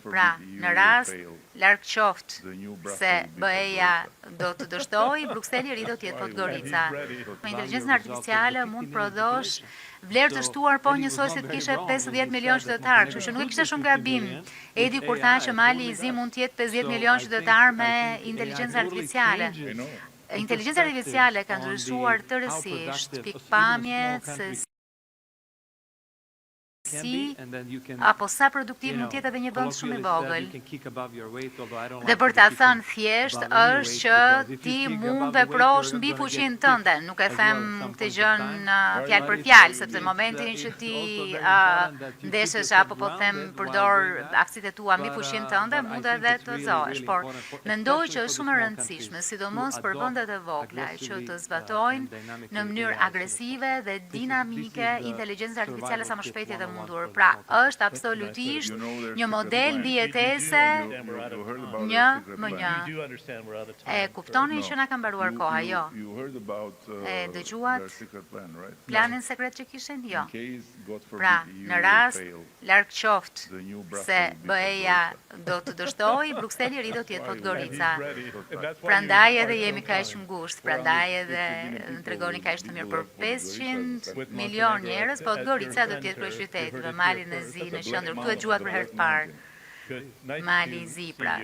Pra, në rast, larg qoftë se BE-ja do të dështojë, Brukseli i ri do të jetë Podgorica. Me inteligjencën artificiale mund të prodhosh vlerë të shtuar po njësoj se të kishe 50 milion qytetarë, kështu që nuk e kishte shumë gabim. Edi kur tha që Mali i Zi mund të jetë 50 milion qytetarë me inteligjencë artificiale. Inteligjenca artificiale ka ndryshuar tërësisht pikpamjet se si apo sa produktiv mund tjetë edhe një vend shumë i vogël. Dhe për ta thënë thjesht është që ti mund veprosh mbi fuqinë tënde, nuk e them këtë gjën fjalë për fjalë, sepse në momentin që ti ndeshesh apo po them përdor aksitë tua mbi fuqinë tënde, mund edhe të zohesh, por mendoj që është shumë e rëndësishme, sidomos për vendet e vogla, që të zbatojnë në mënyrë agresive dhe dinamike inteligjencën artificiale sa më shpejt dhe mundur. Pra, është absolutisht një model mbijetese 1-1. E kuptoni që na ka mbaruar koha, jo? E dëgjuat planin sekret që kishin? Jo. Pra, në rast, larg qoftë se BE-ja do të dështojë, Brukseli i ri do të jetë Podgorica. Prandaj edhe jemi kaq ngushtë, prandaj edhe në tregoni kaq të mirë për 500 milion njerëz, Podgorica do të jetë kryeqyteti dhe Mali në Zi në qendër. Këtu e dëgjuat për herë të parë. Mali i Zi, pra.